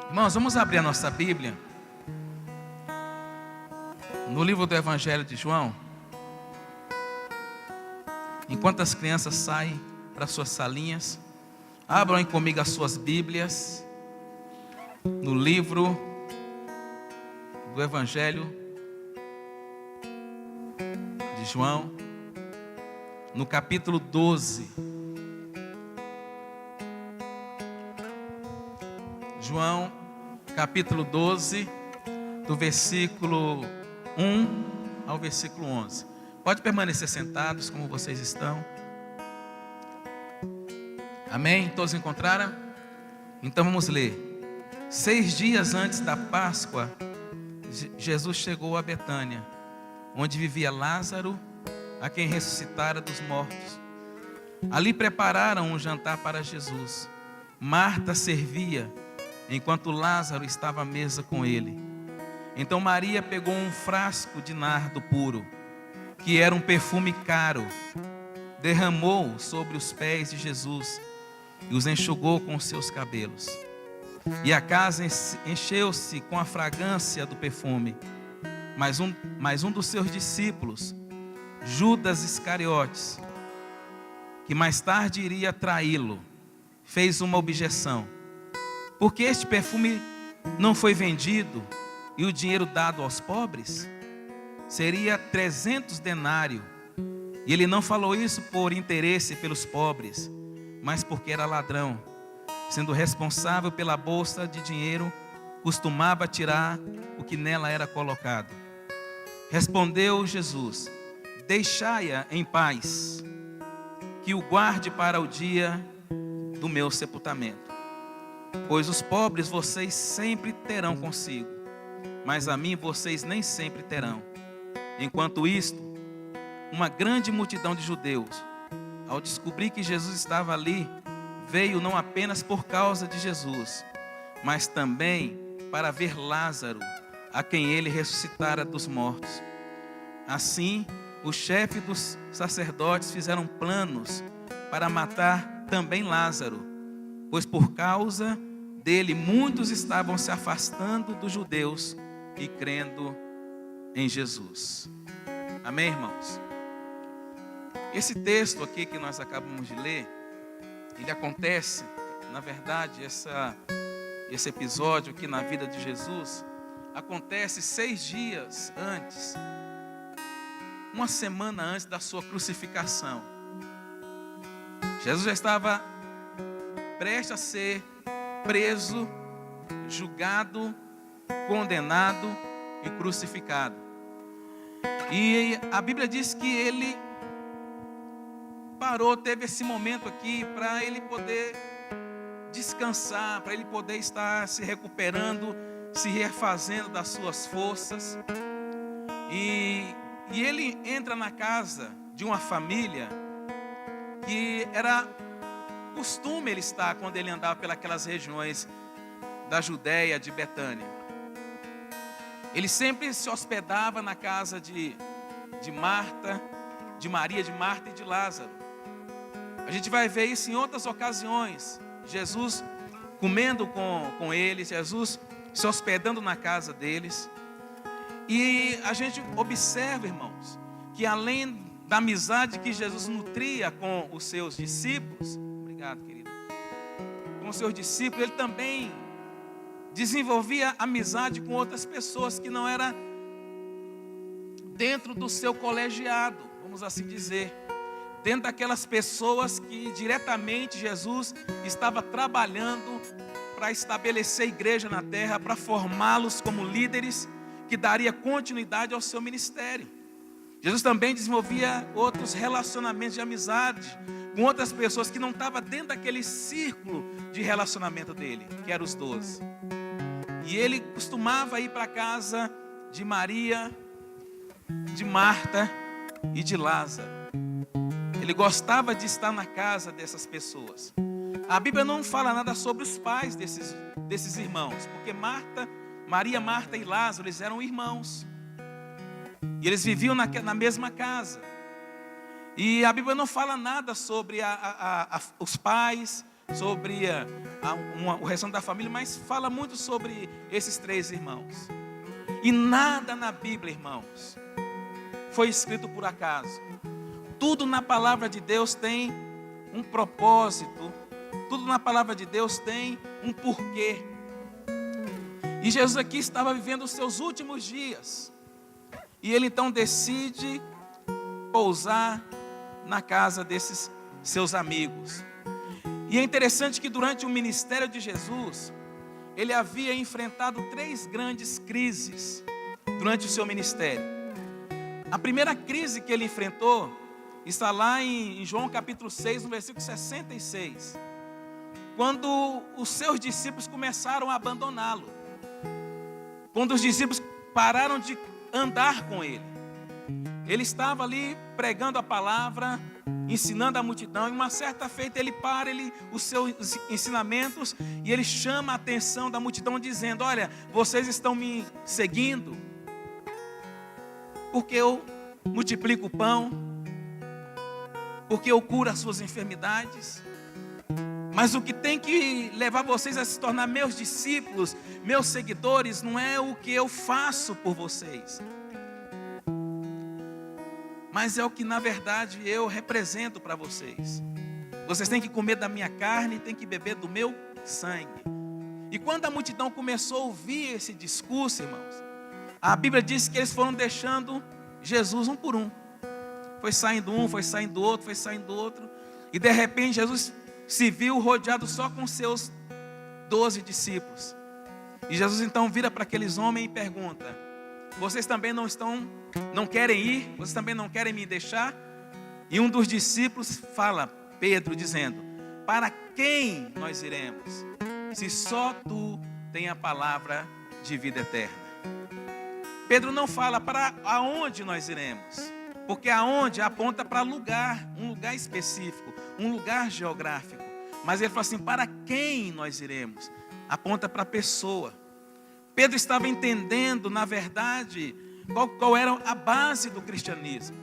Irmãos, vamos abrir a nossa Bíblia no livro do Evangelho de João. Enquanto as crianças saem para suas salinhas, abram aí comigo as suas Bíblias no livro do Evangelho de João, no capítulo 12. João, capítulo 12, do versículo 1 ao versículo 11. Pode permanecer sentados como vocês estão. Amém? Todos encontraram? Então vamos ler. 6 dias antes da Páscoa, Jesus chegou a Betânia, onde vivia Lázaro, a quem ressuscitara dos mortos. Ali prepararam um jantar para Jesus. Marta servia, enquanto Lázaro estava à mesa com ele. Então Maria pegou um frasco de nardo puro, que era um perfume caro, derramou sobre os pés de Jesus e os enxugou com os seus cabelos. E a casa encheu-se com a fragrância do perfume. Mas um dos seus discípulos, Judas Iscariotes, que mais tarde iria traí-lo, fez uma objeção. Porque este perfume não foi vendido e o dinheiro dado aos pobres? Seria 300 denários. E ele não falou isso por interesse pelos pobres, mas porque era ladrão. Sendo responsável pela bolsa de dinheiro, costumava tirar o que nela era colocado. Respondeu Jesus: deixai-a em paz, que o guarde para o dia do meu sepultamento. Pois os pobres vocês sempre terão consigo, mas a mim vocês nem sempre terão. Enquanto isto, uma grande multidão de judeus, ao descobrir que Jesus estava ali, veio não apenas por causa de Jesus, mas também para ver Lázaro, a quem ele ressuscitara dos mortos. Assim, o chefe dos sacerdotes fizeram planos para matar também Lázaro, pois por causa dele muitos estavam se afastando dos judeus e crendo em Jesus. Amém, irmãos? Esse texto aqui que nós acabamos de ler, ele acontece, na verdade, esse episódio aqui na vida de Jesus, acontece 6 dias antes, uma semana antes da sua crucificação. Jesus já estava prestes a ser preso, julgado, condenado e crucificado. E a Bíblia diz que ele parou, teve esse momento aqui para ele poder descansar, para ele poder estar se recuperando, se refazendo das suas forças. E ele entra na casa de uma família que era costume ele estar quando ele andava pelas regiões da Judéia, de Betânia. Ele sempre se hospedava na casa de Marta, de Maria, de Marta e de Lázaro. A gente vai ver isso em outras ocasiões. Jesus comendo com eles, Jesus se hospedando na casa deles. E a gente observa, irmãos, que além da amizade que Jesus nutria com os seus discípulos, obrigado, querido, com os seus discípulos, ele também desenvolvia amizade com outras pessoas que não era dentro do seu colegiado, vamos assim dizer, dentro daquelas pessoas que diretamente Jesus estava trabalhando para estabelecer a igreja na terra, para formá-los como líderes que daria continuidade ao seu ministério. Jesus também desenvolvia outros relacionamentos de amizade com outras pessoas que não estavam dentro daquele círculo de relacionamento dele, que eram os 12. E ele costumava ir para a casa de Maria, de Marta e de Lázaro. Ele gostava de estar na casa dessas pessoas. A Bíblia não fala nada sobre os pais desses irmãos, porque Maria, Marta e Lázaro, eles eram irmãos. E eles viviam na mesma casa. E a Bíblia não fala nada sobre os pais, sobre o restante da família, mas fala muito sobre esses 3 irmãos. E nada na Bíblia, irmãos, foi escrito por acaso. Tudo na palavra de Deus tem um propósito. Tudo na palavra de Deus tem um porquê. E Jesus aqui estava vivendo os seus últimos dias. E ele então decide pousar na casa desses seus amigos. E é interessante que durante o ministério de Jesus, ele havia enfrentado 3 grandes crises durante o seu ministério. A primeira crise que ele enfrentou está lá em João capítulo 6, no versículo 66. Quando os seus discípulos começaram a abandoná-lo. Quando os discípulos pararam de andar com ele. Ele estava ali pregando a palavra, ensinando a multidão. E uma certa feita ele para os seus ensinamentos e ele chama a atenção da multidão dizendo: olha, vocês estão me seguindo porque eu multiplico o pão, porque eu curo as suas enfermidades. Mas o que tem que levar vocês a se tornar meus discípulos, meus seguidores, não é o que eu faço por vocês, mas é o que na verdade eu represento para vocês. Vocês têm que comer da minha carne, têm que beber do meu sangue. E quando a multidão começou a ouvir esse discurso, irmãos, a Bíblia diz que eles foram deixando Jesus um por um. Foi saindo um, foi saindo outro, foi saindo outro. E de repente Jesus se viu rodeado só com seus 12 discípulos. E Jesus então vira para aqueles homens e pergunta: vocês também não querem ir? Vocês também não querem me deixar? E um dos discípulos fala, Pedro, dizendo: para quem nós iremos, se só tu tem a palavra de vida eterna? Pedro não fala para aonde nós iremos, porque aonde aponta para lugar, um lugar específico, um lugar geográfico. Mas ele fala assim: para quem nós iremos? Aponta para a pessoa. Pedro estava entendendo, na verdade, qual era a base do cristianismo.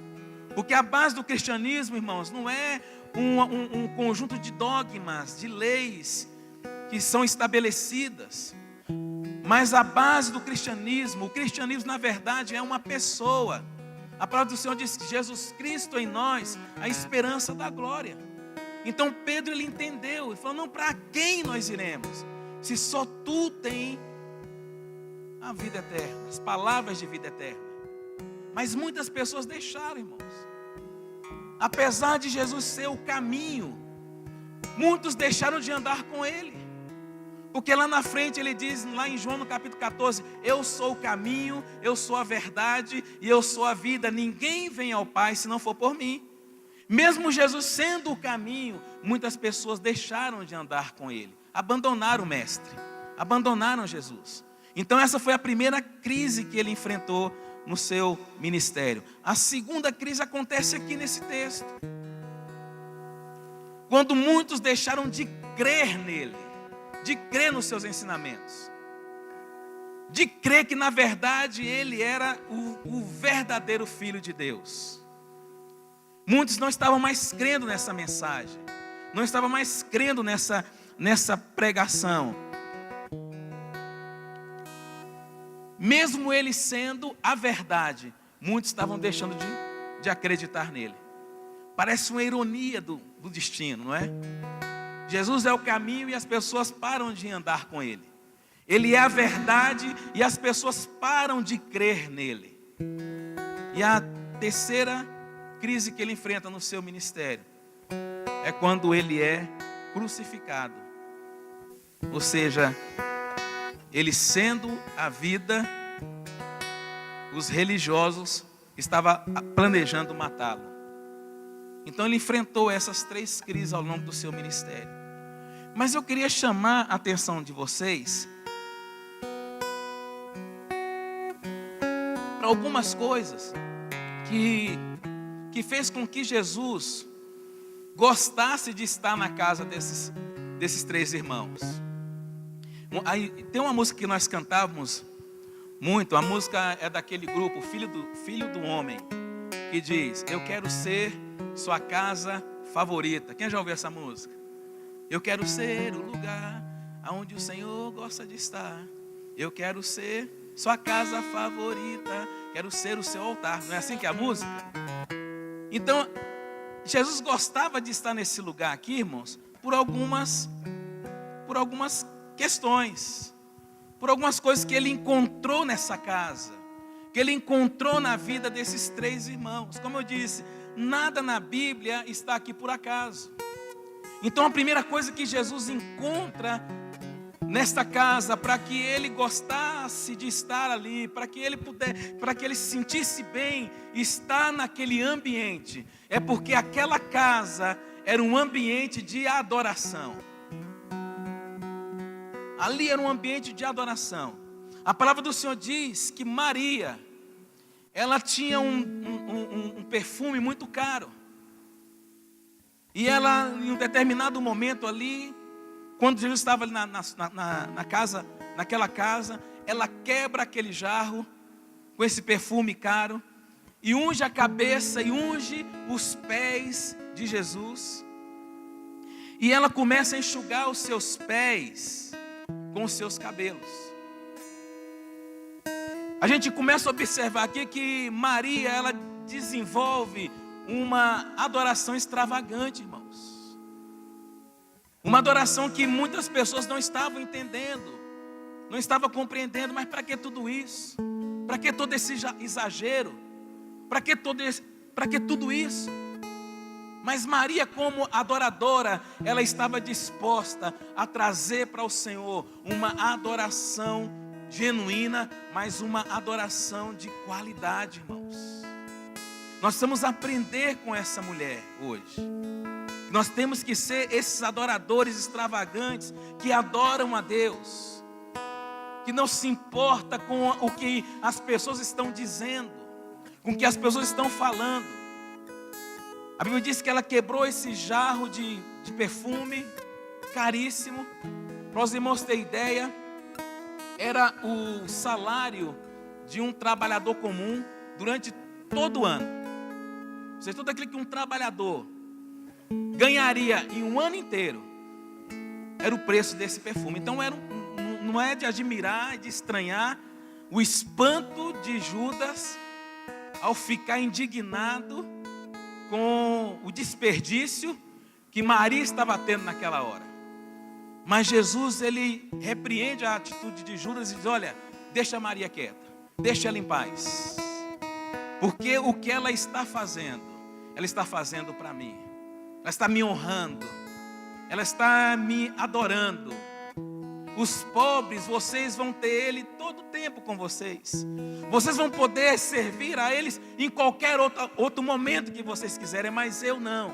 Porque a base do cristianismo, irmãos, não é um conjunto de dogmas, de leis que são estabelecidas. Mas a base do cristianismo, o cristianismo, na verdade, é uma pessoa. A palavra do Senhor diz que Jesus Cristo em nós, a esperança da glória. Então Pedro, ele entendeu, ele falou: não, para quem nós iremos, se só tu tem a vida eterna, as palavras de vida eterna. Mas muitas pessoas deixaram, irmãos. Apesar de Jesus ser o caminho, muitos deixaram de andar com ele. Porque lá na frente ele diz, lá em João no capítulo 14, eu sou o caminho, eu sou a verdade e eu sou a vida. Ninguém vem ao Pai se não for por mim. Mesmo Jesus sendo o caminho, muitas pessoas deixaram de andar com ele. Abandonaram o Mestre, abandonaram Jesus. Então essa foi a primeira crise que ele enfrentou no seu ministério. A segunda crise acontece aqui nesse texto. Quando muitos deixaram de crer nele, de crer nos seus ensinamentos, de crer que na verdade ele era o verdadeiro Filho de Deus. Muitos não estavam mais crendo nessa mensagem, não estavam mais crendo nessa pregação. Mesmo ele sendo a verdade, muitos estavam deixando de acreditar nele. Parece uma ironia do destino, não é? Jesus é o caminho e as pessoas param de andar com ele. Ele é a verdade e as pessoas param de crer nele. E a terceira crise que ele enfrenta no seu ministério é quando ele é crucificado. Ou seja, ele sendo a vida, os religiosos estavam planejando matá-lo. Então ele enfrentou essas 3 crises ao longo do seu ministério. Mas eu queria chamar a atenção de vocês para algumas coisas que fez com que Jesus gostasse de estar na casa desses 3 irmãos. Aí, tem uma música que nós cantávamos muito, a música é daquele grupo, Filho do Homem, que diz: eu quero ser sua casa favorita. Quem já ouviu essa música? Eu quero ser o lugar onde o Senhor gosta de estar. Eu quero ser sua casa favorita. Quero ser o seu altar. Não é assim que é a música? Então, Jesus gostava de estar nesse lugar aqui, irmãos, por algumas questões, por algumas coisas que ele encontrou nessa casa, que ele encontrou na vida desses 3 irmãos. Como eu disse, nada na Bíblia está aqui por acaso. Então a primeira coisa que Jesus encontra nesta casa, para que ele gostasse de estar ali, para que ele se sentisse bem, estar naquele ambiente, é porque aquela casa era um ambiente de adoração. Ali era um ambiente de adoração. A palavra do Senhor diz que Maria, ela tinha um perfume muito caro. E ela, em um determinado momento ali, quando Jesus estava ali naquela casa, ela quebra aquele jarro com esse perfume caro e unge a cabeça e unge os pés de Jesus. E ela começa a enxugar os seus pés com os seus cabelos. A gente começa a observar aqui que Maria, ela desenvolve uma adoração extravagante, irmãos. Uma adoração que muitas pessoas não estavam entendendo, não estavam compreendendo. Mas para que tudo isso? Para que todo esse exagero? Para que tudo isso? Mas Maria, como adoradora, ela estava disposta a trazer para o Senhor uma adoração genuína, mas uma adoração de qualidade, irmãos. Nós precisamos aprender com essa mulher hoje. Nós temos que ser esses adoradores extravagantes que adoram a Deus, que não se importa com o que as pessoas estão dizendo, com o que as pessoas estão falando. A Bíblia diz que ela quebrou esse jarro de perfume caríssimo. Para os irmãos terem ideia, era o salário de um trabalhador comum durante todo o ano. Ou seja, tudo aquilo que um trabalhador ganharia em um ano inteiro era o preço desse perfume. Então não é de admirar, de estranhar o espanto de Judas ao ficar indignado com o desperdício que Maria estava tendo naquela hora. Mas Jesus, ele repreende a atitude de Judas e diz: olha, deixa Maria quieta, deixa ela em paz, porque o que ela está fazendo para mim. Ela está me honrando, ela está me adorando. Os pobres, vocês vão ter ele todo o tempo com vocês. Vocês vão poder servir a eles em qualquer outro momento que vocês quiserem, mas eu não.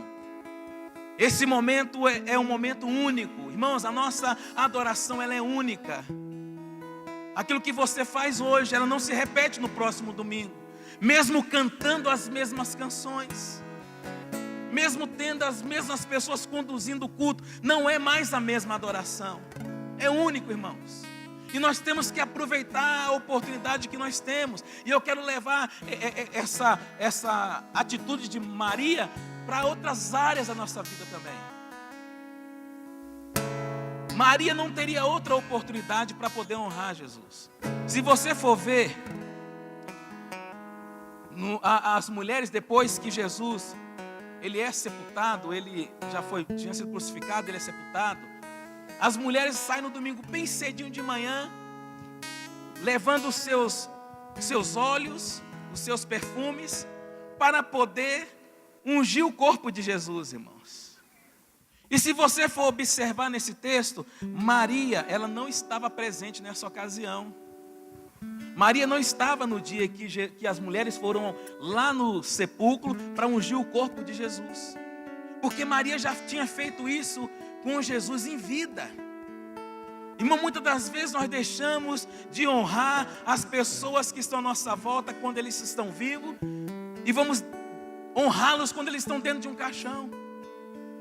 Esse momento é um momento único. Irmãos, a nossa adoração, ela é única. Aquilo que você faz hoje, ela não se repete no próximo domingo. Mesmo cantando as mesmas canções, mesmo tendo as mesmas pessoas conduzindo o culto, não é mais a mesma adoração. É único, irmãos. E nós temos que aproveitar a oportunidade que nós temos. E eu quero levar essa atitude de Maria para outras áreas da nossa vida também. Maria não teria outra oportunidade para poder honrar Jesus. Se você for ver, as mulheres, depois que Jesus ele é sepultado, ele tinha sido crucificado, ele é sepultado. As mulheres saem no domingo bem cedinho de manhã, levando os seus óleos, os seus perfumes, para poder ungir o corpo de Jesus, irmãos. E se você for observar nesse texto, Maria, ela não estava presente nessa ocasião. Maria não estava no dia que as mulheres foram lá no sepulcro para ungir o corpo de Jesus. Porque Maria já tinha feito isso com Jesus em vida. Irmão, muitas das vezes nós deixamos de honrar as pessoas que estão à nossa volta quando eles estão vivos, e vamos honrá-los quando eles estão dentro de um caixão.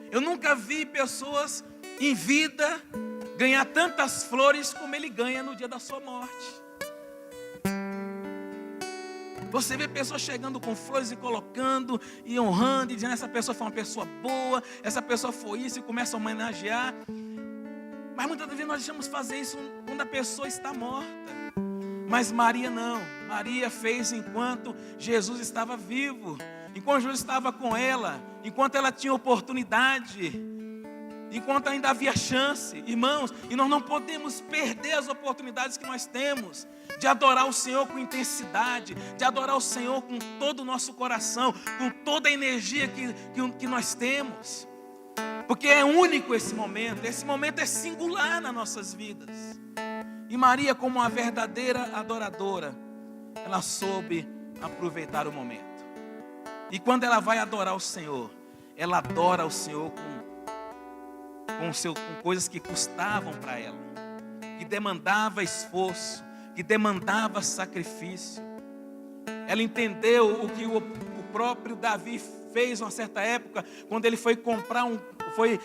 Eu nunca vi pessoas em vida ganhar tantas flores como ele ganha no dia da sua morte. Você vê pessoas chegando com flores e colocando, e honrando, e dizendo, essa pessoa foi uma pessoa boa, essa pessoa foi isso, e começa a homenagear. Mas muitas vezes nós deixamos fazer isso quando a pessoa está morta. Mas Maria não. Maria fez enquanto Jesus estava vivo, enquanto Jesus estava com ela, enquanto ela tinha oportunidade, enquanto ainda havia chance, irmãos. E nós não podemos perder as oportunidades que nós temos de adorar o Senhor com intensidade, de adorar o Senhor com todo o nosso coração, com toda a energia que nós temos. Porque é único esse momento é singular nas nossas vidas. E Maria, como uma verdadeira adoradora, ela soube aproveitar o momento. E quando ela vai adorar o Senhor, ela adora o Senhor com coisas que custavam para ela, que demandava esforço, que demandava sacrifício. Ela entendeu o que o próprio Davi fez uma certa época, quando ele foi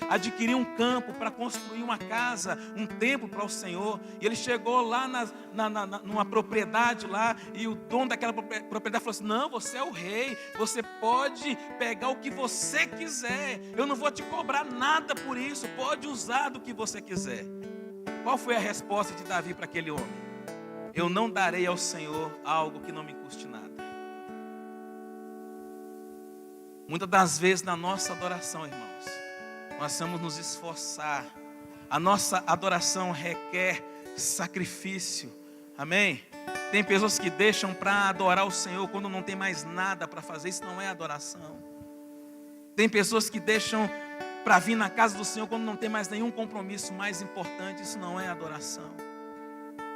adquirir um campo para construir uma casa, um templo para o Senhor. E ele chegou lá numa propriedade lá, e o dono daquela propriedade falou assim: não, você é o rei, você pode pegar o que você quiser, eu não vou te cobrar nada por isso, pode usar do que você quiser. Qual foi a resposta de Davi para aquele homem? Eu não darei ao Senhor algo que não me custe nada. Muitas das vezes na nossa adoração, irmãos, nós vamos nos esforçar. A nossa adoração requer sacrifício. Amém? Tem pessoas que deixam para adorar o Senhor quando não tem mais nada para fazer. Isso não é adoração. Tem pessoas que deixam para vir na casa do Senhor quando não tem mais nenhum compromisso mais importante. Isso não é adoração.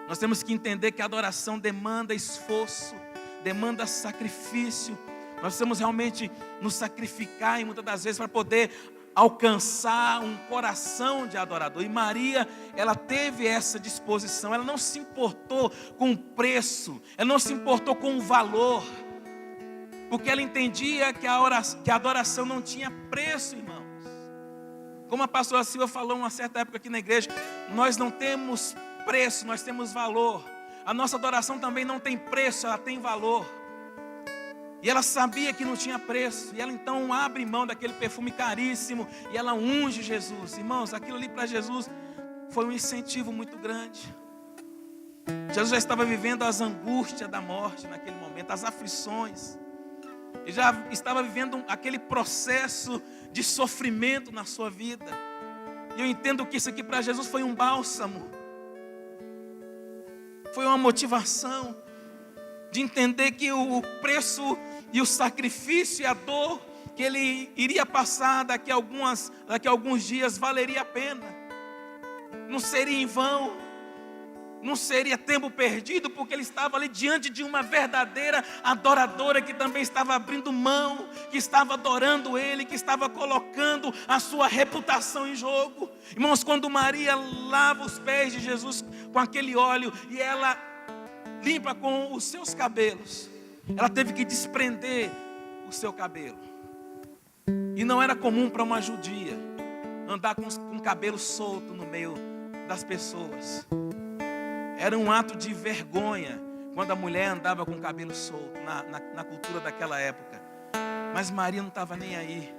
Nós temos que entender que a adoração demanda esforço, demanda sacrifício. Nós precisamos realmente nos sacrificar, e muitas das vezes, para poder alcançar um coração de adorador. E Maria, ela teve essa disposição. Ela não se importou com o preço, ela não se importou com o valor, porque ela entendia que a adoração não tinha preço, irmãos. Como a pastora Silva falou uma certa época aqui na igreja, nós não temos preço, nós temos valor. A nossa adoração também não tem preço, ela tem valor. E ela sabia que não tinha preço. E ela então abre mão daquele perfume caríssimo, e ela unge Jesus. Irmãos, aquilo ali para Jesus foi um incentivo muito grande. Jesus já estava vivendo as angústias da morte naquele momento, as aflições. Ele já estava vivendo aquele processo de sofrimento na sua vida. E eu entendo que isso aqui para Jesus foi um bálsamo. Foi uma motivação de entender que o preço e o sacrifício e a dor que ele iria passar daqui a alguns dias valeria a pena. Não seria em vão, não seria tempo perdido, porque ele estava ali diante de uma verdadeira adoradora que também estava abrindo mão, que estava adorando ele, que estava colocando a sua reputação em jogo. Irmãos, quando Maria lava os pés de Jesus com aquele óleo e ela limpa com os seus cabelos, ela teve que desprender o seu cabelo. E não era comum para uma judia andar com o cabelo solto no meio das pessoas. Era um ato de vergonha quando a mulher andava com o cabelo solto na cultura daquela época. Mas Maria não estava nem aí.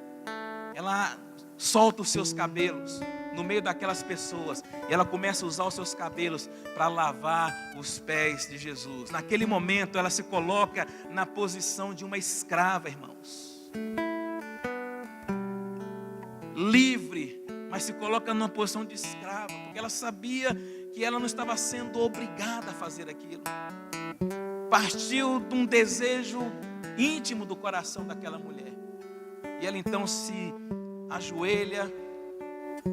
Ela solta os seus cabelos no meio daquelas pessoas, e ela começa a usar os seus cabelos para lavar os pés de Jesus. Naquele momento ela se coloca na posição de uma escrava, irmãos. Livre, mas se coloca numa posição de escrava, porque ela sabia que ela não estava sendo obrigada a fazer aquilo. Partiu de um desejo íntimo do coração daquela mulher. E ela então se ajoelha,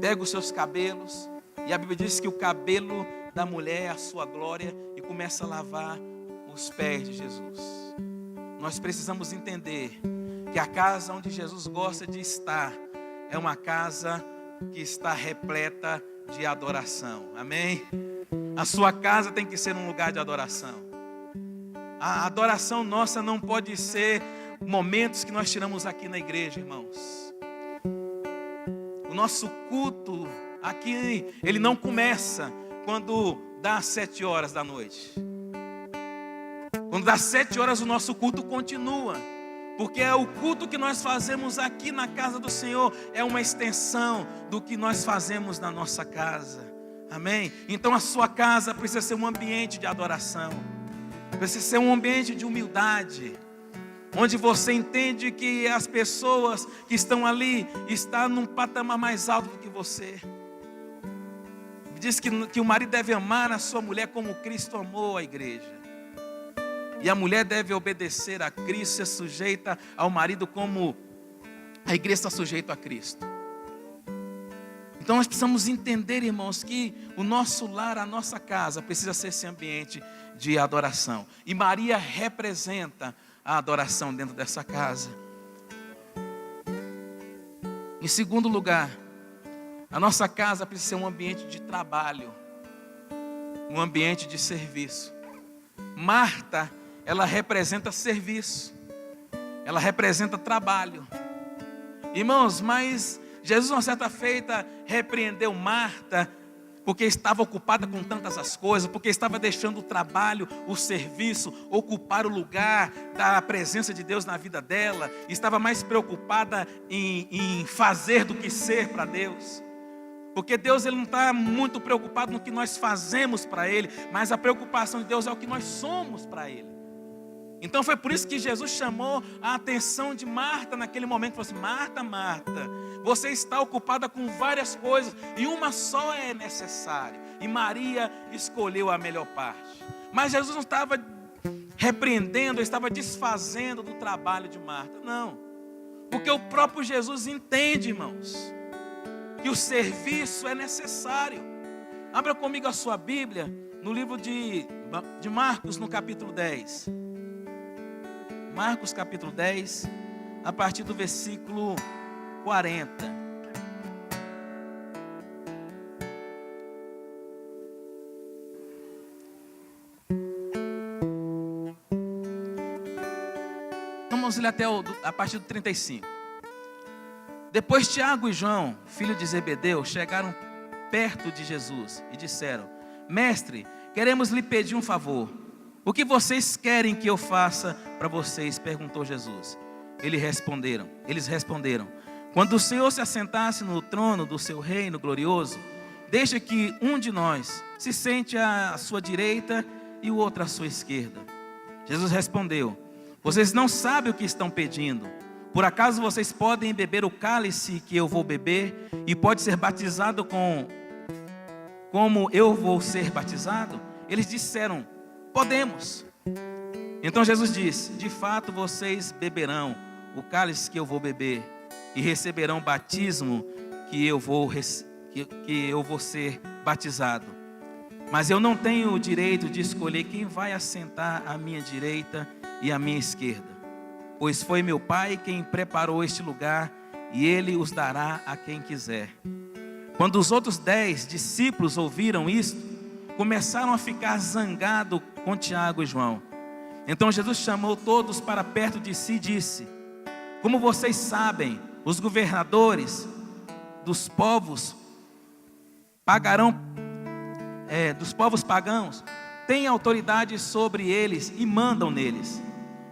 pega os seus cabelos, e a Bíblia diz que o cabelo da mulher é a sua glória, e começa a lavar os pés de Jesus. Nós precisamos entender que a casa onde Jesus gosta de estar é uma casa que está repleta de adoração. Amém? A sua casa tem que ser um lugar de adoração. A adoração nossa não pode ser momentos que nós tiramos aqui na igreja, irmãos. O nosso culto aqui, ele não começa quando dá 7 horas da noite. Quando dá 7 horas o nosso culto continua. Porque é o culto que nós fazemos aqui na casa do Senhor é uma extensão do que nós fazemos na nossa casa. Amém? Então a sua casa precisa ser um ambiente de adoração. Precisa ser um ambiente de humildade. Onde você entende que as pessoas que estão ali estão num patamar mais alto do que você. Diz que o marido deve amar a sua mulher como Cristo amou a igreja. E a mulher deve obedecer a Cristo, ser sujeita ao marido como a igreja está sujeita a Cristo. Então nós precisamos entender, irmãos, que o nosso lar, a nossa casa, precisa ser esse ambiente de adoração. E Maria representa a adoração dentro dessa casa. Em segundo lugar, a nossa casa precisa ser um ambiente de trabalho, um ambiente de serviço. Marta, ela representa serviço, ela representa trabalho. Irmãos, mas Jesus, uma certa feita, repreendeu Marta, porque estava ocupada com tantas as coisas, porque estava deixando o trabalho, o serviço, ocupar o lugar da presença de Deus na vida dela, estava mais preocupada em fazer do que ser para Deus. Porque Deus, ele não está muito preocupado no que nós fazemos para Ele, mas a preocupação de Deus é o que nós somos para Ele. Então foi por isso que Jesus chamou a atenção de Marta naquele momento. Falou assim: Marta, Marta, você está ocupada com várias coisas e uma só é necessária. E Maria escolheu a melhor parte. Mas Jesus não estava repreendendo, estava desfazendo do trabalho de Marta. Não, porque o próprio Jesus entende, irmãos, que o serviço é necessário. Abra comigo a sua Bíblia no livro de Marcos, no capítulo 10. Marcos capítulo 10, a partir do versículo 40. Vamos ler até a partir do 35. Depois Tiago e João, filho de Zebedeu, chegaram perto de Jesus e disseram: Mestre, queremos lhe pedir um favor. O que vocês querem que eu faça para vocês? Perguntou Jesus. Eles responderam: quando o Senhor se assentasse no trono do seu reino glorioso, deixa que um de nós se sente à sua direita e o outro à sua esquerda. Jesus respondeu: vocês não sabem o que estão pedindo. Por acaso vocês podem beber o cálice que eu vou beber e pode ser batizado como eu vou ser batizado? Eles disseram: podemos. Então Jesus disse: de fato vocês beberão o cálice que eu vou beber e receberão o batismo que eu vou ser batizado. Mas eu não tenho o direito de escolher quem vai assentar à minha direita e à minha esquerda, pois foi meu Pai quem preparou este lugar e Ele os dará a quem quiser. Quando os outros 10 discípulos ouviram isto, começaram a ficar zangados com Tiago e João. Então Jesus chamou todos para perto de si e disse: como vocês sabem, os governadores dos povos pagãos têm autoridade sobre eles e mandam neles.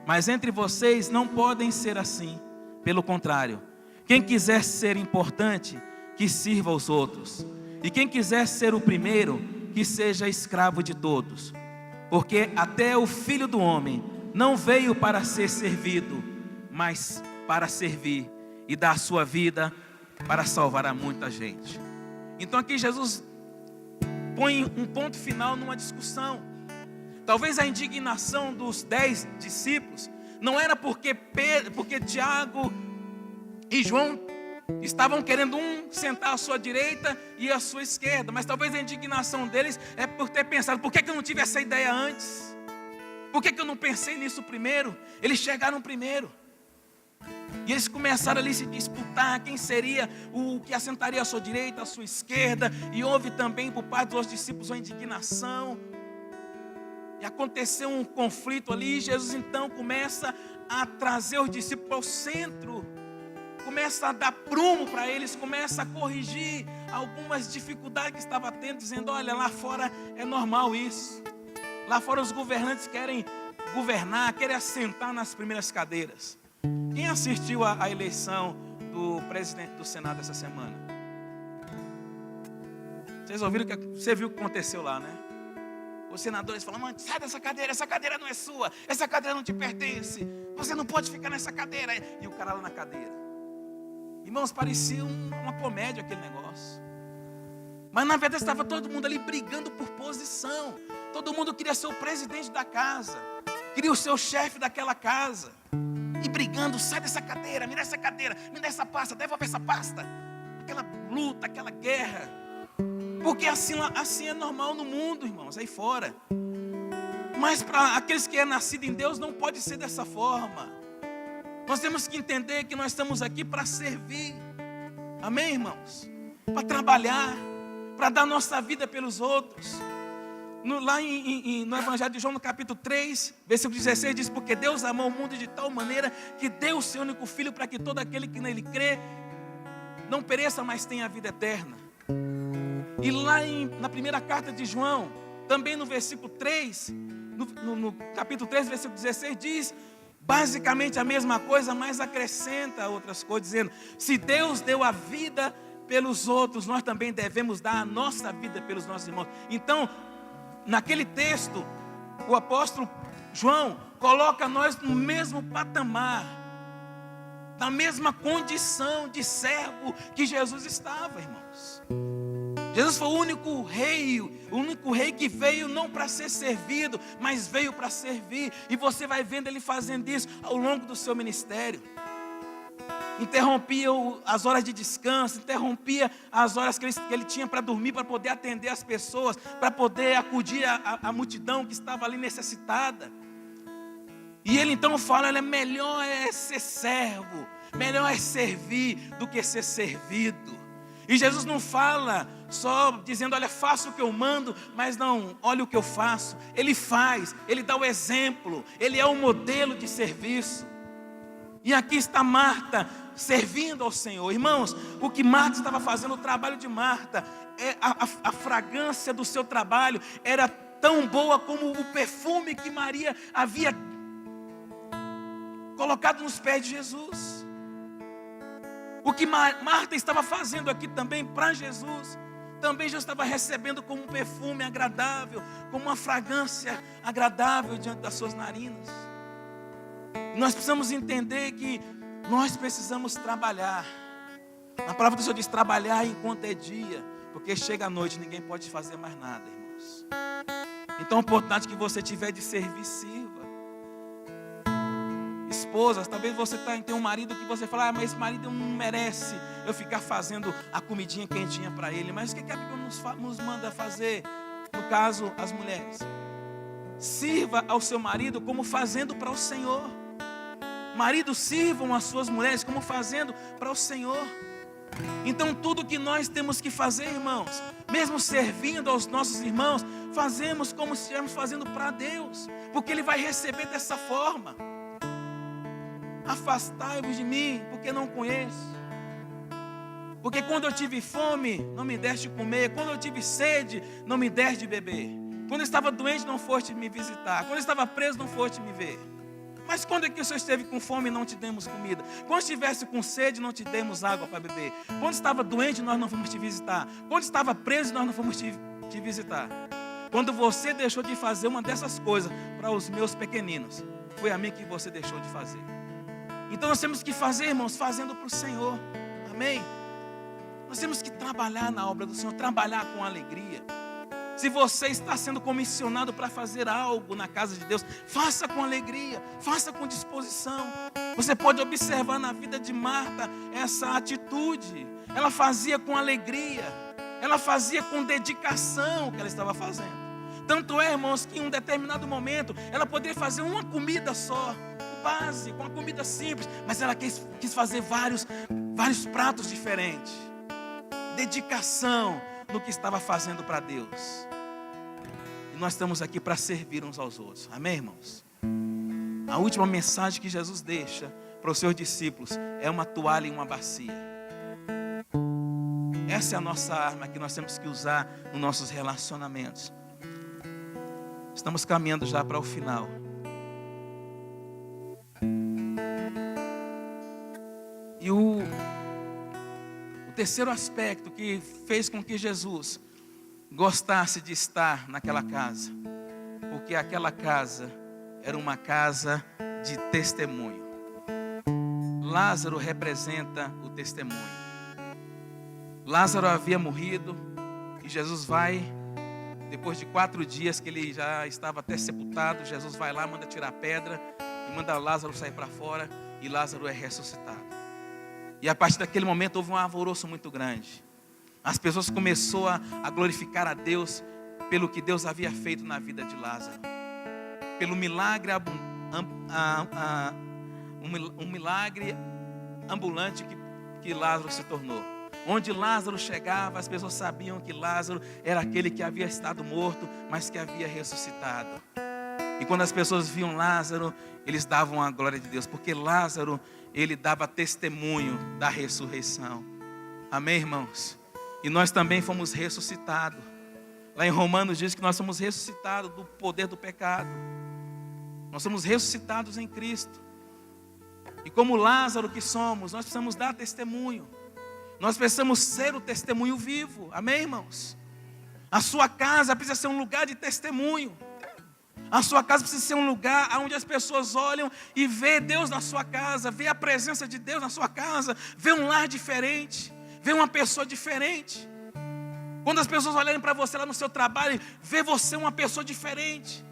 Mas entre vocês não podem ser assim. Pelo contrário, quem quiser ser importante, que sirva aos outros. E quem quiser ser o primeiro, que seja escravo de todos. Porque até o Filho do Homem não veio para ser servido, mas para servir e dar a sua vida para salvar a muita gente. Então aqui Jesus põe um ponto final numa discussão. Talvez a indignação dos 10 discípulos não era porque Tiago e João estavam querendo um sentar à sua direita e à sua esquerda, mas talvez a indignação deles é por ter pensado: por que eu não tive essa ideia antes? Por que eu não pensei nisso primeiro? Eles chegaram primeiro. E eles começaram ali a se disputar quem seria o que assentaria à sua direita, à sua esquerda. E houve também por parte dos discípulos uma indignação. E aconteceu um conflito ali. E Jesus então começa a trazer os discípulos ao centro. Começa a dar prumo para eles. Começa a corrigir algumas dificuldades que estava tendo. Dizendo: olha, lá fora é normal isso. Lá fora os governantes querem governar, querer assentar nas primeiras cadeiras. Quem assistiu à eleição do presidente do Senado essa semana? Vocês ouviram você viu o que aconteceu lá, né? Os senadores falam: mano, sai dessa cadeira, essa cadeira não é sua, essa cadeira não te pertence, você não pode ficar nessa cadeira. E o cara lá na cadeira. Irmãos, parecia uma comédia aquele negócio. Mas na verdade estava todo mundo ali brigando por posição. Todo mundo queria ser o presidente da casa, queria o seu chefe daquela casa. E brigando: sai dessa cadeira, me dá essa cadeira, me dá essa pasta, devolve essa pasta. Aquela luta, aquela guerra. Porque assim é normal no mundo, irmãos, aí fora. Mas para aqueles que é nascido em Deus não pode ser dessa forma. Nós temos que entender que nós estamos aqui para servir. Amém, irmãos? Para trabalhar, para dar nossa vida pelos outros. Lá no Evangelho de João, no capítulo 3, versículo 16, diz: porque Deus amou o mundo de tal maneira que deu o seu único Filho, para que todo aquele que nele crê não pereça, mas tenha a vida eterna. E lá na primeira carta de João, também no versículo 3, no capítulo 3, versículo 16, diz basicamente a mesma coisa, mas acrescenta outras coisas, dizendo: se Deus deu a vida pelos outros, nós também devemos dar a nossa vida pelos nossos irmãos. Então, naquele texto, o apóstolo João coloca nós no mesmo patamar, na mesma condição de servo que Jesus estava, irmãos. Jesus foi o único rei que veio não para ser servido, mas veio para servir. E você vai vendo ele fazendo isso ao longo do seu ministério. Interrompia as horas de descanso, interrompia as horas que ele tinha para dormir, para poder atender as pessoas, para poder acudir a multidão que estava ali necessitada. E ele então fala: melhor é ser servo, melhor é servir do que ser servido. E Jesus não fala só dizendo: olha, faça o que eu mando, mas não, olha o que eu faço. Ele faz, ele dá o exemplo, ele é o modelo de serviço. E aqui está Marta servindo ao Senhor. Irmãos, o que Marta estava fazendo, o trabalho de Marta, a fragrância do seu trabalho era tão boa como o perfume que Maria havia colocado nos pés de Jesus. O que Marta estava fazendo aqui também para Jesus, também já estava recebendo como um perfume agradável, como uma fragrância agradável diante das suas narinas. Nós precisamos entender que nós precisamos trabalhar. A palavra do Senhor diz: trabalhar enquanto é dia, porque chega a noite, ninguém pode fazer mais nada, irmãos. Então a oportunidade que você tiver de servir, sirva. Esposas, talvez você tem um marido que você fala: mas esse marido não merece eu ficar fazendo a comidinha quentinha para ele. Mas o que a Bíblia nos manda fazer? No caso, as mulheres: sirva ao seu marido como fazendo para o Senhor. Maridos, sirvam as suas mulheres como fazendo para o Senhor. Então tudo que nós temos que fazer, irmãos, mesmo servindo aos nossos irmãos, fazemos como se estivéssemos fazendo para Deus, porque Ele vai receber dessa forma. Afastai-vos de mim, porque não conheço. Porque quando eu tive fome, não me deste comer. Quando eu tive sede, não me deste beber. Quando eu estava doente, não foste me visitar. Quando eu estava preso, não foste me ver. Mas quando é que o Senhor esteve com fome e não te demos comida? Quando estivesse com sede, não te demos água para beber? Quando estava doente, nós não fomos te visitar? Quando estava preso, nós não fomos te visitar? Quando você deixou de fazer uma dessas coisas para os meus pequeninos, foi a mim que você deixou de fazer. Então nós temos que fazer, irmãos, fazendo para o Senhor. Amém? Nós temos que trabalhar na obra do Senhor, trabalhar com alegria. Se você está sendo comissionado para fazer algo na casa de Deus, faça com alegria, faça com disposição. Você pode observar na vida de Marta essa atitude. Ela fazia com alegria, ela fazia com dedicação o que ela estava fazendo. Tanto é, irmãos, que em um determinado momento ela poderia fazer uma comida só, básica, uma comida simples, mas ela quis fazer vários pratos diferentes. Dedicação no que estava fazendo para Deus. E nós estamos aqui para servir uns aos outros. Amém, irmãos? A última mensagem que Jesus deixa para os seus discípulos é uma toalha e uma bacia. Essa é a nossa arma que nós temos que usar nos nossos relacionamentos. Estamos caminhando já para o final. E o terceiro aspecto que fez com que Jesus gostasse de estar naquela casa, porque aquela casa era uma casa de testemunho. Lázaro representa o testemunho. Lázaro havia morrido e Jesus vai, depois de 4 dias que ele já estava até sepultado, Jesus vai lá, manda tirar a pedra e manda Lázaro sair para fora, e Lázaro é ressuscitado. E a partir daquele momento houve um alvoroço muito grande. As pessoas começaram a glorificar a Deus pelo que Deus havia feito na vida de Lázaro, pelo milagre um milagre ambulante que Lázaro se tornou. Onde Lázaro chegava, as pessoas sabiam que Lázaro era aquele que havia estado morto, mas que havia ressuscitado. E quando as pessoas viam Lázaro, eles davam a glória de Deus, porque Lázaro, ele dava testemunho da ressurreição. Amém, irmãos? E nós também fomos ressuscitados. Lá em Romanos diz que nós somos ressuscitados do poder do pecado. Nós somos ressuscitados em Cristo. E como Lázaro que somos, nós precisamos dar testemunho. Nós precisamos ser o testemunho vivo. Amém, irmãos? A sua casa precisa ser um lugar de testemunho. A sua casa precisa ser um lugar onde as pessoas olham e vê Deus na sua casa, vê a presença de Deus na sua casa, vê um lar diferente, vê uma pessoa diferente. Quando as pessoas olharem para você lá no seu trabalho, vê você uma pessoa diferente.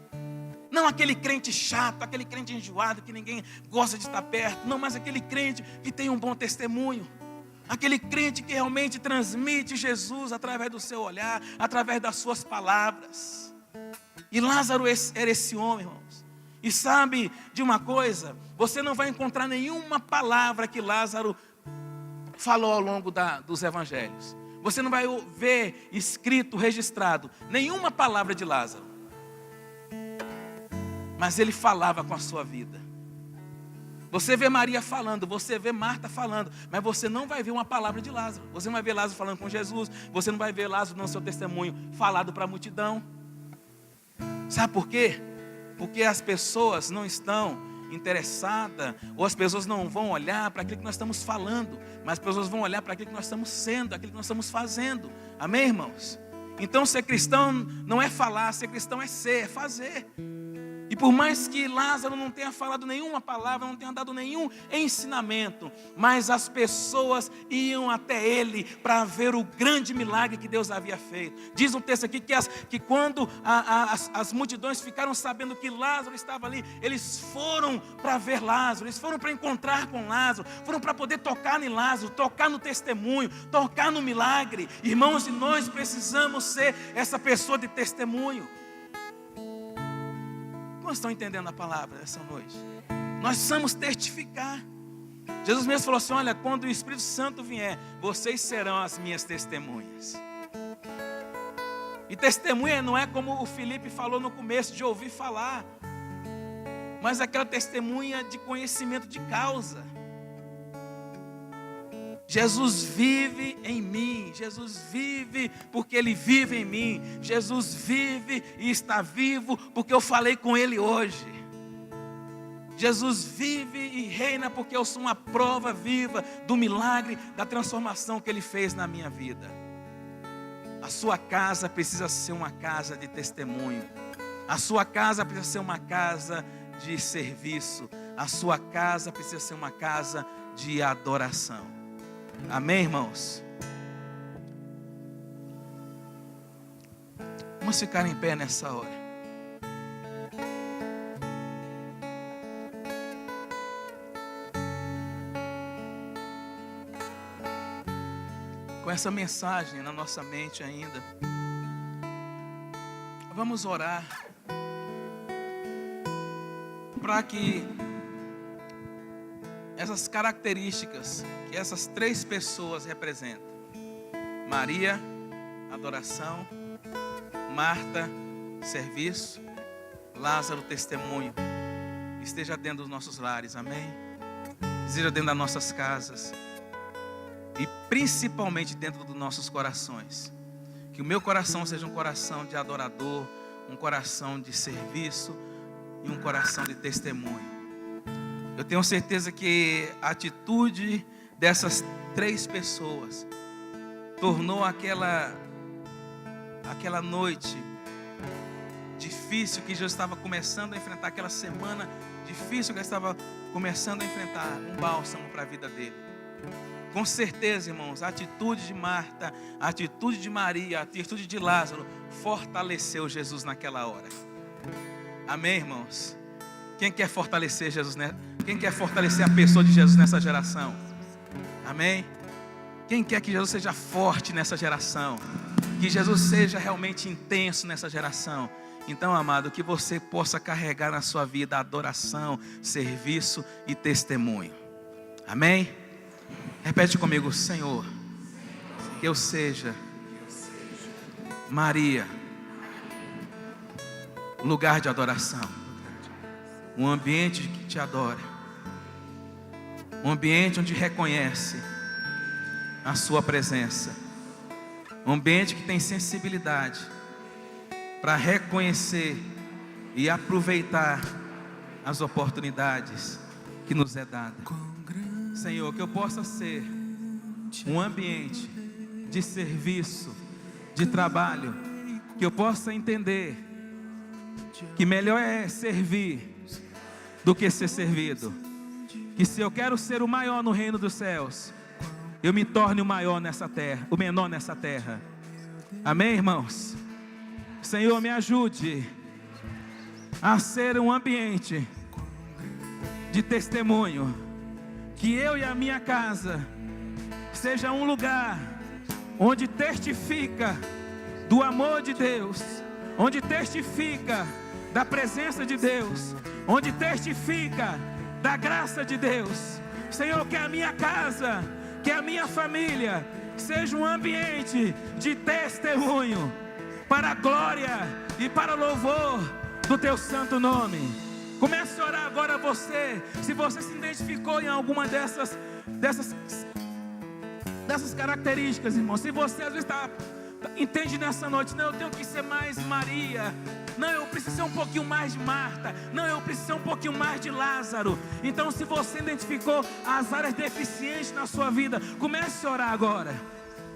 Não aquele crente chato, aquele crente enjoado que ninguém gosta de estar perto. Não, mas aquele crente que tem um bom testemunho. Aquele crente que realmente transmite Jesus através do seu olhar, através das suas palavras. E Lázaro era esse homem, irmãos. E sabe de uma coisa? Você não vai encontrar nenhuma palavra que Lázaro falou ao longo dos evangelhos. Você não vai ver escrito, registrado, nenhuma palavra de Lázaro. Mas ele falava com a sua vida. Você vê Maria falando, você vê Marta falando, mas você não vai ver uma palavra de Lázaro. Você não vai ver Lázaro falando com Jesus, você não vai ver Lázaro no seu testemunho falado para a multidão. Sabe por quê? Porque as pessoas não estão interessadas, ou as pessoas não vão olhar para aquilo que nós estamos falando, mas as pessoas vão olhar para aquilo que nós estamos sendo, aquilo que nós estamos fazendo. Amém, irmãos? Então ser cristão não é falar, ser cristão é ser, é fazer. E por mais que Lázaro não tenha falado nenhuma palavra, não tenha dado nenhum ensinamento, mas as pessoas iam até ele para ver o grande milagre que Deus havia feito. Diz um texto aqui que quando as multidões ficaram sabendo que Lázaro estava ali, eles foram para ver Lázaro, eles foram para encontrar com Lázaro, foram para poder tocar em Lázaro, tocar no testemunho, tocar no milagre. Irmãos, e nós precisamos ser essa pessoa de testemunho. Nós estamos entendendo a palavra essa noite? Nós precisamos testificar. Jesus mesmo falou assim: olha, quando o Espírito Santo vier, vocês serão as minhas testemunhas. E testemunha não é como o Felipe falou no começo, de ouvir falar, mas aquela testemunha de conhecimento de causa. Jesus vive em mim, Jesus vive porque Ele vive em mim, Jesus vive e está vivo porque eu falei com Ele hoje. Jesus vive e reina porque eu sou uma prova viva do milagre, da transformação que Ele fez na minha vida. A sua casa precisa ser uma casa de testemunho, a sua casa precisa ser uma casa de serviço, a sua casa precisa ser uma casa de adoração. Amém, irmãos? Vamos ficar em pé nessa hora. Com essa mensagem na nossa mente ainda, vamos orar para que essas características que essas 3 pessoas representam: Maria, adoração; Marta, serviço; Lázaro, testemunho, esteja dentro dos nossos lares, amém? Esteja dentro das nossas casas e principalmente dentro dos nossos corações. Que o meu coração seja um coração de adorador, um coração de serviço e um coração de testemunho. Eu tenho certeza que a atitude dessas 3 pessoas, tornou aquela noite difícil que Jesus estava começando a enfrentar, aquela semana difícil que ele estava começando a enfrentar, um bálsamo para a vida dele. Com certeza, irmãos, a atitude de Marta, a atitude de Maria, a atitude de Lázaro fortaleceu Jesus naquela hora. Amém, irmãos? Quem quer fortalecer Jesus, né? Quem quer fortalecer a pessoa de Jesus nessa geração? Amém? Quem quer que Jesus seja forte nessa geração? Que Jesus seja realmente intenso nessa geração? Então, amado, que você possa carregar na sua vida adoração, serviço e testemunho. Amém? Repete comigo: Senhor, que eu seja Maria, lugar de adoração, um ambiente que te adora, um ambiente onde reconhece a sua presença, um ambiente que tem sensibilidade para reconhecer e aproveitar as oportunidades que nos é dada. Senhor, que eu possa ser um ambiente de serviço, de trabalho, que eu possa entender que melhor é servir do que ser servido, que se eu quero ser o maior no reino dos céus, eu me torne o maior nessa terra, o menor nessa terra. Amém, irmãos? Senhor, me ajude a ser um ambiente de testemunho, que eu e a minha casa seja um lugar onde testifica do amor de Deus, onde testifica da presença de Deus, onde testifica da graça de Deus. Senhor, que a minha casa, que a minha família seja um ambiente de testemunho para a glória e para o louvor do teu santo nome. Comece a orar agora você, se você se identificou em alguma dessas características, irmão. Se você às vezes entende nessa noite: não, eu tenho que ser mais Maria, não, eu preciso ser um pouquinho mais de Marta, não, eu preciso ser um pouquinho mais de Lázaro. Então, se você identificou as áreas deficientes na sua vida, comece a orar agora.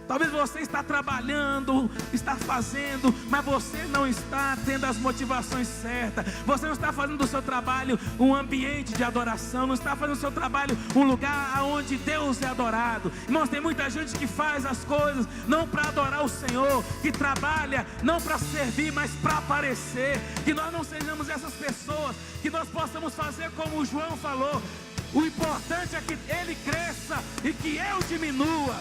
Talvez você está trabalhando, está fazendo, mas você não está tendo as motivações certas. Você não está fazendo do seu trabalho um ambiente de adoração, não está fazendo do seu trabalho um lugar onde Deus é adorado. Irmãos, tem muita gente que faz as coisas não para adorar o Senhor, que trabalha não para servir, mas para aparecer. Que nós não sejamos essas pessoas, que nós possamos fazer como o João falou: o importante é que ele cresça e que eu diminua.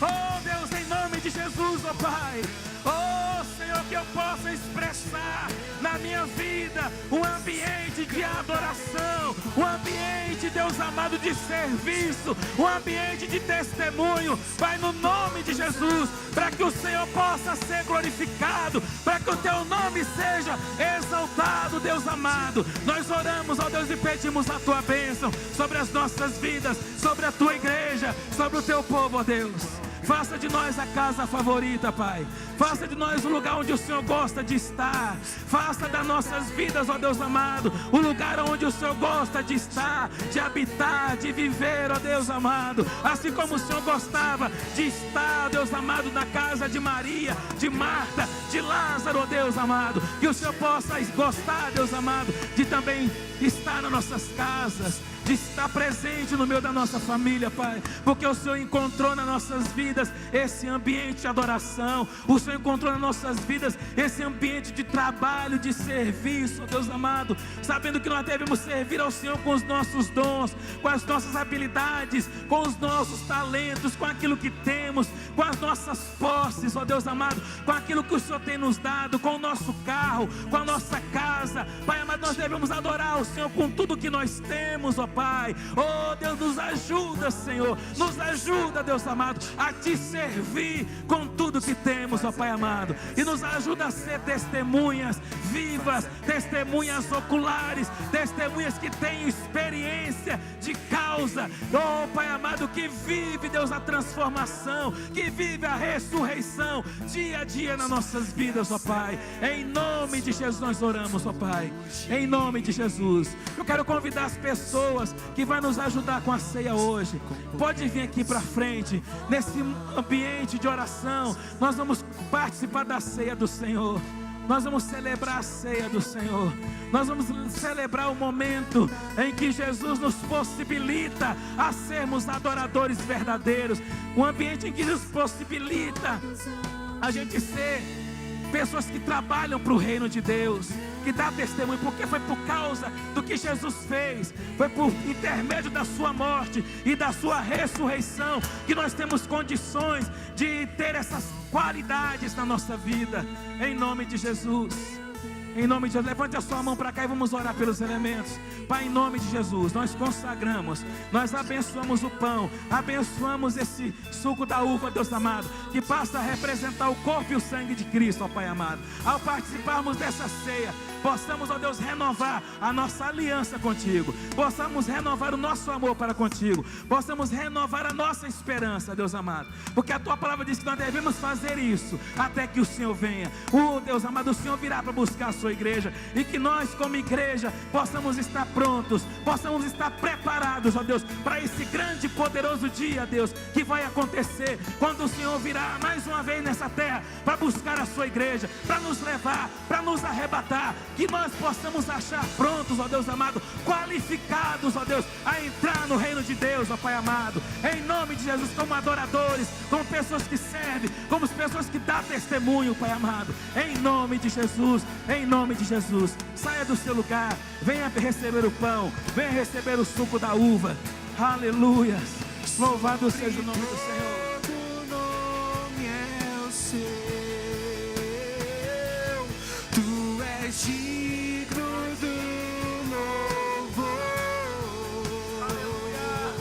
Oh Deus, em nome de Jesus, oh Pai, oh Senhor, que eu possa expressar na minha vida um ambiente de adoração, um ambiente, Deus amado, de serviço, um ambiente de testemunho, Pai, no nome de Jesus, para que o Senhor possa ser glorificado, para que o teu nome seja exaltado, Deus amado. Nós oramos, ó Deus, e pedimos a tua bênção sobre as nossas vidas, sobre a tua igreja, sobre o teu povo, ó Deus. Faça de nós a casa favorita, Pai. Faça de nós o lugar onde o Senhor gosta de estar. Faça das nossas vidas, ó Deus amado, o lugar onde o Senhor gosta de estar, de habitar, de viver, ó Deus amado. Assim como o Senhor gostava de estar, ó Deus amado, na casa de Maria, de Marta, de Lázaro, ó Deus amado. Que o Senhor possa gostar, Deus amado, de também estar nas nossas casas, de estar presente no meio da nossa família, Pai, porque o Senhor encontrou nas nossas vidas esse ambiente de adoração, o Senhor encontrou nas nossas vidas esse ambiente de trabalho, de serviço, Deus amado, sabendo que nós devemos servir ao Senhor com os nossos dons, com as nossas habilidades, com os nossos talentos, com aquilo que temos, com as nossas posses, ó Deus amado, com aquilo que o Senhor tem nos dado, com o nosso carro, com a nossa casa, Pai amado, nós devemos adorar o Senhor com tudo que nós temos, ó Pai. Oh Deus, nos ajuda, Senhor, nos ajuda, Deus amado, a te servir com tudo que temos, ó Pai amado, e nos ajuda a ser testemunhas vivas, testemunhas oculares, testemunhas que têm experiência de causa, oh Pai amado, que vive, Deus, a transformação, que vive a ressurreição dia a dia nas nossas vidas, ó Pai. Em nome de Jesus nós oramos, ó Pai. Em nome de Jesus. Eu quero convidar as pessoas que vão nos ajudar com a ceia hoje. Pode vir aqui para frente, nesse ambiente de oração. Nós vamos participar da ceia do Senhor. Nós vamos celebrar a ceia do Senhor. Nós vamos celebrar o momento em que Jesus nos possibilita a sermos adoradores verdadeiros. Um ambiente em que nos possibilita a gente ser pessoas que trabalham para o reino de Deus, que dá testemunho, porque foi por causa do que Jesus fez, foi por intermédio da sua morte e da sua ressurreição, que nós temos condições de ter essas qualidades na nossa vida, em nome de Jesus. Em nome de Jesus, levante a sua mão para cá e vamos orar pelos elementos. Pai, em nome de Jesus, nós consagramos, nós abençoamos o pão, abençoamos esse suco da uva, Deus amado, que passa a representar o corpo e o sangue de Cristo, ó Pai amado. Ao participarmos dessa ceia, possamos, ó Deus, renovar a nossa aliança contigo, possamos renovar o nosso amor para contigo, possamos renovar a nossa esperança, Deus amado, porque a tua palavra diz que nós devemos fazer isso até que o Senhor venha. Deus amado, o Senhor virá para buscar a sua igreja, e que nós como igreja possamos estar prontos, possamos estar preparados, ó Deus, para esse grande e poderoso dia, Deus, que vai acontecer quando o Senhor virá mais uma vez nessa terra para buscar a sua igreja, para nos levar, para nos arrebatar, que nós possamos achar prontos, ó Deus amado, qualificados, ó Deus, a entrar no reino de Deus, ó Pai amado, em nome de Jesus, como adoradores, como pessoas que servem, como pessoas que dão testemunho, Pai amado, em nome de Jesus, em nome de Jesus. Saia do seu lugar, venha receber o pão, venha receber o suco da uva. Aleluia, louvado seja o nome do Senhor. Todo nome é o seu, tu és digno do louvor. Aleluia.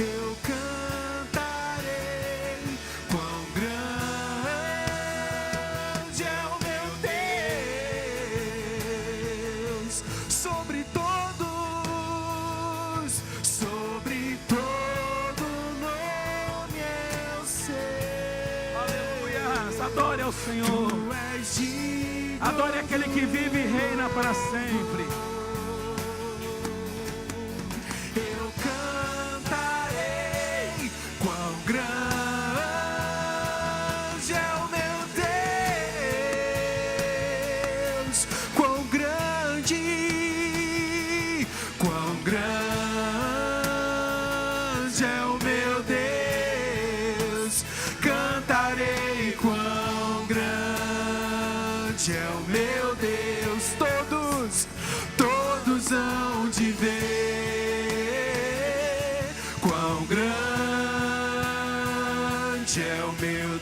Eu cantarei quão grande é o meu Deus, sobre todos, sobre todo nome é o seu. Aleluia, adore ao Senhor, Tu és digno, adore aquele que vive e reina para sempre. eu cantarei quão grande é o meu Deus, quão grande é o meu Deus. Cantarei quão grande é o meu Deus. Todos hão de ver quão grande é o meu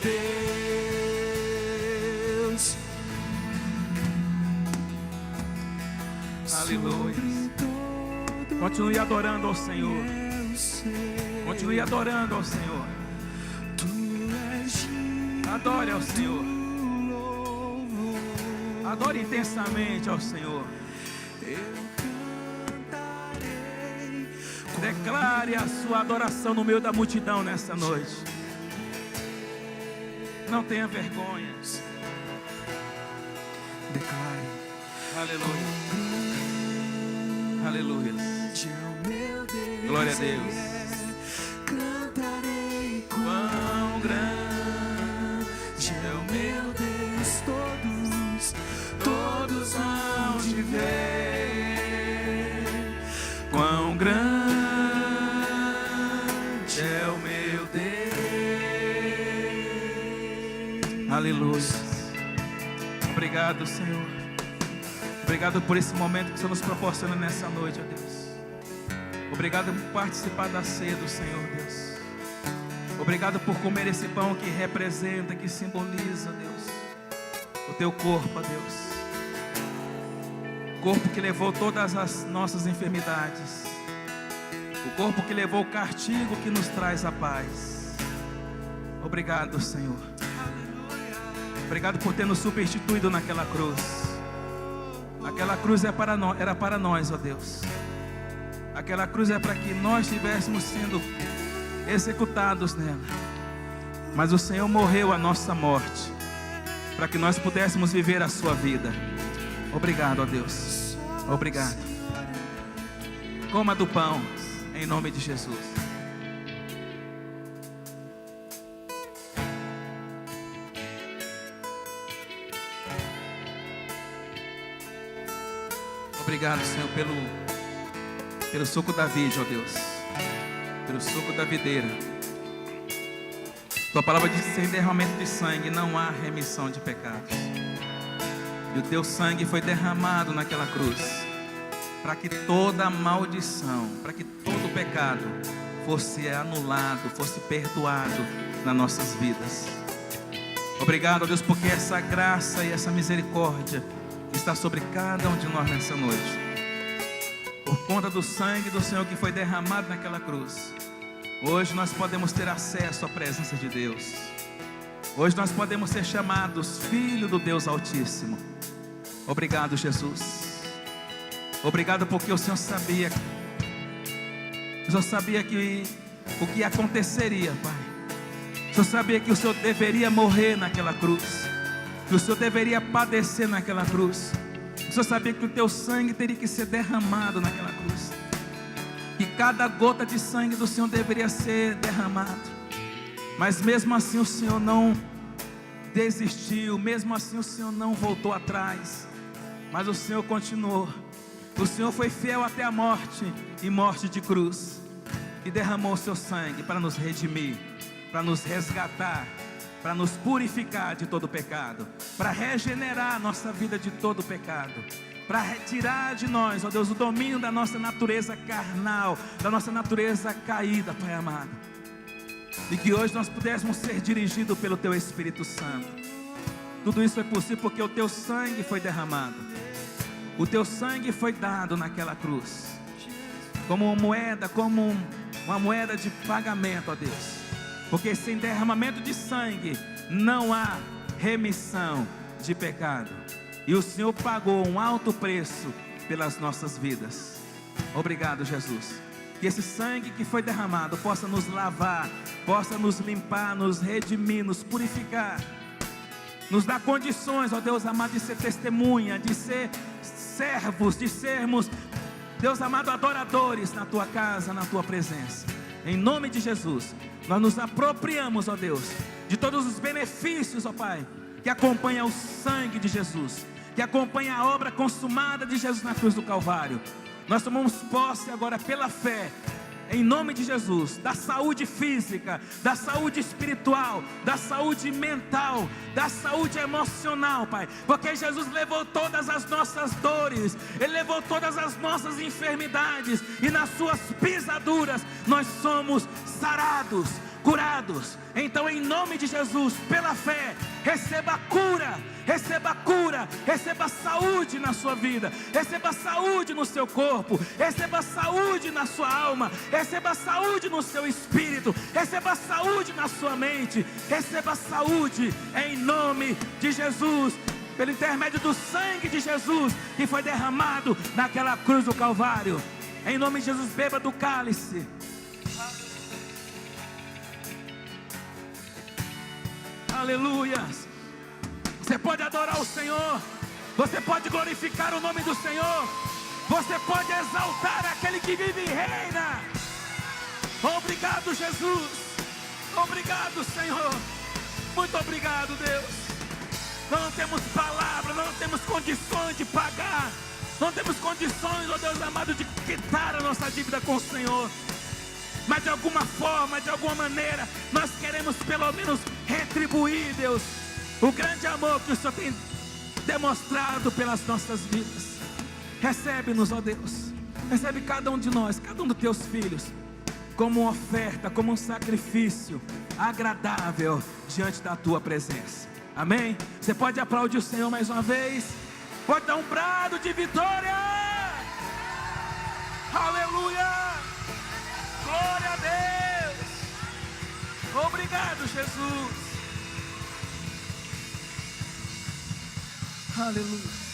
Deus. Aleluia. Continue adorando ao Senhor, continue adorando ao Senhor. Adore ao Senhor, adore intensamente ao Senhor. Declare a sua adoração no meio da multidão nessa noite. Não tenha vergonha. Declare. Aleluia. Aleluia. Glória a Deus. Cantarei Quão grande é o meu Deus. todos hão de ver. Quão grande é o meu Deus. Aleluia. Obrigado, Senhor. Obrigado por esse momento que o Senhor nos proporciona nessa noite, ó Deus. Obrigado por participar da ceia do Senhor, Deus. Obrigado por comer esse pão que representa, que simboliza, Deus, o teu corpo, ó Deus. O corpo que levou todas as nossas enfermidades. O corpo que levou o castigo que nos traz a paz. Obrigado, Senhor. Obrigado por ter nos substituído naquela cruz. Aquela cruz era para nós, ó Deus. Aquela cruz é para que nós estivéssemos sendo executados nela. Mas o Senhor morreu a nossa morte. para que nós pudéssemos viver a sua vida. Obrigado, ó Deus. Obrigado. Coma do pão, em nome de Jesus. Obrigado, Senhor, pelo suco da vide, ó Deus, pelo suco da videira. Tua palavra diz que sem derramamento de sangue não há remissão de pecados. E o teu sangue foi derramado naquela cruz, para que toda maldição, para que todo pecado fosse anulado, fosse perdoado nas nossas vidas. Obrigado, ó Deus, porque essa graça e essa misericórdia está sobre cada um de nós nessa noite. Por conta do sangue do Senhor que foi derramado naquela cruz, hoje nós podemos ter acesso à presença de Deus. Hoje nós podemos ser chamados filho do Deus Altíssimo. Obrigado, Jesus. Obrigado porque o Senhor sabia que o que aconteceria, Pai. O Senhor sabia que o Senhor deveria morrer naquela cruz, que o Senhor deveria padecer naquela cruz. O Senhor sabia que o teu sangue teria que ser derramado naquela cruz, que cada gota de sangue do Senhor deveria ser derramado. Mas mesmo assim o Senhor não desistiu, mesmo assim o Senhor não voltou atrás, mas o Senhor continuou. O Senhor foi fiel até a morte, e morte de cruz, e derramou o seu sangue para nos redimir, para nos resgatar, para nos purificar de todo pecado, para regenerar a nossa vida de todo pecado, para retirar de nós, ó Deus, o domínio da nossa natureza carnal, da nossa natureza caída, Pai amado. E que hoje nós pudéssemos ser dirigidos pelo Teu Espírito Santo. Tudo isso é possível porque o Teu sangue foi derramado. O Teu sangue foi dado naquela cruz, como uma moeda de pagamento, ó Deus. Porque sem derramamento de sangue não há remissão de pecado. E o Senhor pagou um alto preço pelas nossas vidas. Obrigado, Jesus. Que esse sangue que foi derramado possa nos lavar, possa nos limpar, nos redimir, nos purificar, nos dar condições, ó Deus amado, de ser testemunha, de ser servos, de sermos, Deus amado, adoradores na Tua casa, na Tua presença. Em nome de Jesus, nós nos apropriamos, ó Deus, de todos os benefícios, ó Pai, que acompanha o sangue de Jesus, que acompanha a obra consumada de Jesus na cruz do Calvário. Nós tomamos posse agora pela fé, em nome de Jesus, da saúde física, da saúde espiritual, da saúde mental, da saúde emocional, Pai, porque Jesus levou todas as nossas dores, Ele levou todas as nossas enfermidades, e nas suas pisaduras nós somos sarados, curados. Então, em nome de Jesus, pela fé, receba cura, receba saúde na sua vida, receba saúde no seu corpo, receba saúde na sua alma, receba saúde no seu espírito, receba saúde na sua mente, receba saúde em nome de Jesus, pelo intermédio do sangue de Jesus que foi derramado naquela cruz do Calvário. Em nome de Jesus, beba do cálice. Aleluias. Você pode adorar o Senhor, você pode glorificar o nome do Senhor, você pode exaltar aquele que vive e reina. Obrigado, Jesus. Obrigado, Senhor. Muito obrigado, Deus. Não temos palavra, não temos condições de pagar, não temos condições, ó Deus amado, de quitar a nossa dívida com o Senhor. Mas de alguma forma, de alguma maneira, nós queremos pelo menos retribuir, Deus, o grande amor que o Senhor tem demonstrado pelas nossas vidas. Recebe-nos, ó Deus. Recebe cada um de nós, cada um dos teus filhos, como uma oferta, como um sacrifício agradável diante da tua presença. Amém? Você pode aplaudir o Senhor mais uma vez. Pode dar um brado de vitória. Aleluia. Glória a Deus. Obrigado, Jesus. Aleluia.